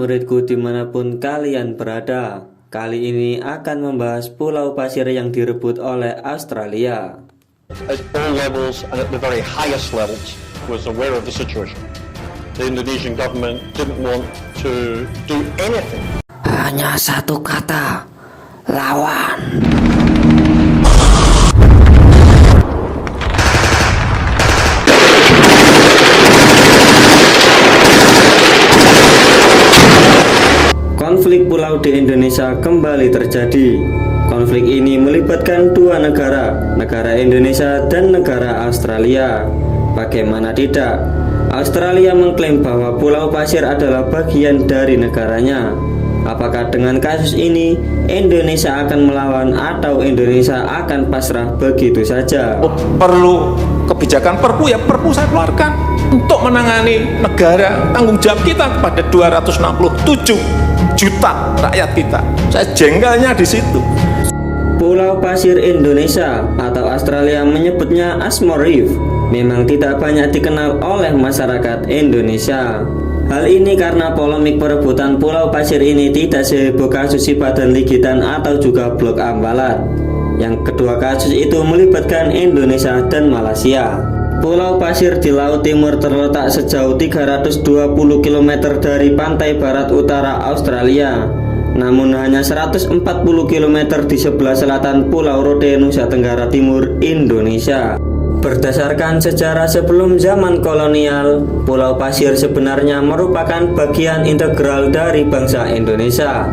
muridku dimanapun kalian berada. Kali ini akan membahas pulau pasir yang direbut oleh Australia. At all levels and at the very highest levels was aware of the situation. The Indonesian government didn't want to do anything. Hanya satu kata, lawan. Konflik pulau di Indonesia kembali terjadi. Konflik ini melibatkan dua negara, negara Indonesia dan negara Australia. Bagaimana tidak? Australia mengklaim bahwa Pulau Pasir adalah bagian dari negaranya. Apakah dengan kasus ini Indonesia akan melawan atau Indonesia akan pasrah begitu saja? Perlu kebijakan Perpu, ya Perpu saya keluarkan untuk menangani negara, tanggung jawab kita kepada 267 juta rakyat kita. Saya jengkelnya di situ. Pulau Pasir Indonesia atau Australia menyebutnya Ashmore Reef memang tidak banyak dikenal oleh masyarakat Indonesia. Hal ini karena polemik perebutan Pulau Pasir ini tidak seheboh kasus Sipadan Ligitan atau juga Blok Ambalat. Yang kedua kasus itu melibatkan Indonesia dan Malaysia. Pulau Pasir di Laut Timur terletak sejauh 320 km dari pantai barat utara Australia. Namun hanya 140 km di sebelah selatan Pulau Rote, Nusa Tenggara Timur, Indonesia. Berdasarkan sejarah sebelum zaman kolonial, Pulau Pasir sebenarnya merupakan bagian integral dari bangsa Indonesia.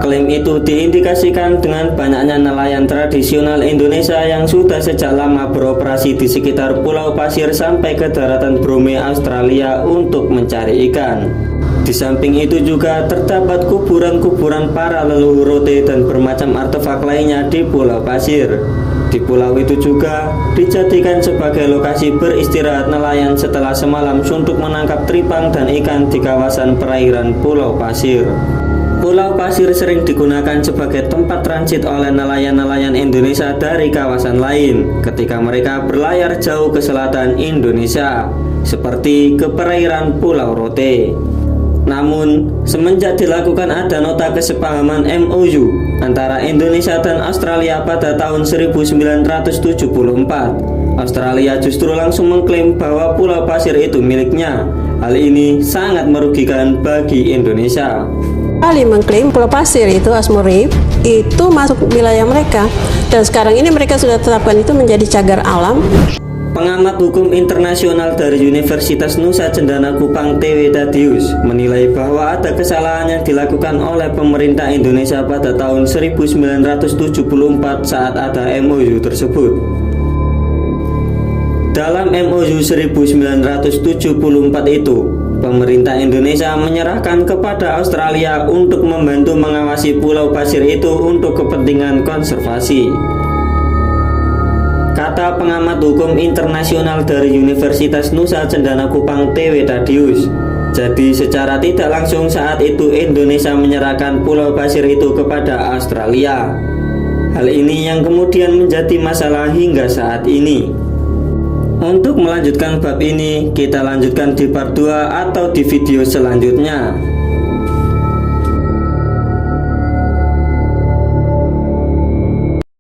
Klaim itu diindikasikan dengan banyaknya nelayan tradisional Indonesia yang sudah sejak lama beroperasi di sekitar Pulau Pasir sampai ke daratan Brome, Australia untuk mencari ikan. Di samping itu juga terdapat kuburan-kuburan para leluhur Rote dan bermacam artefak lainnya di Pulau Pasir. Di pulau itu juga dijadikan sebagai lokasi beristirahat nelayan setelah semalam suntuk menangkap tripang dan ikan di kawasan perairan Pulau Pasir. Pulau Pasir sering digunakan sebagai tempat transit oleh nelayan-nelayan Indonesia dari kawasan lain ketika mereka berlayar jauh ke selatan Indonesia, seperti ke perairan Pulau Rote. Namun, semenjak dilakukan ada nota kesepahaman MOU antara Indonesia dan Australia pada tahun 1974, Australia justru langsung mengklaim bahwa Pulau Pasir itu miliknya. Hal ini sangat merugikan bagi Indonesia. Australia mengklaim Pulau Pasir itu Ashmore Reef itu masuk wilayah mereka, dan sekarang ini mereka sudah tetapkan itu menjadi cagar alam. Pengamat hukum internasional dari Universitas Nusa Cendana Kupang T.W. Tadius menilai bahwa ada kesalahan yang dilakukan oleh pemerintah Indonesia pada tahun 1974 saat ada MOU tersebut. Dalam MOU 1974 itu, pemerintah Indonesia menyerahkan kepada Australia untuk membantu mengawasi Pulau Pasir itu untuk kepentingan konservasi. Kata pengamat hukum internasional dari Universitas Nusa Cendana Kupang T.W. Tadius, jadi secara tidak langsung saat itu Indonesia menyerahkan Pulau Pasir itu kepada Australia. Hal ini yang kemudian menjadi masalah hingga saat ini. Untuk melanjutkan bab ini, kita lanjutkan di part 2 atau di video selanjutnya.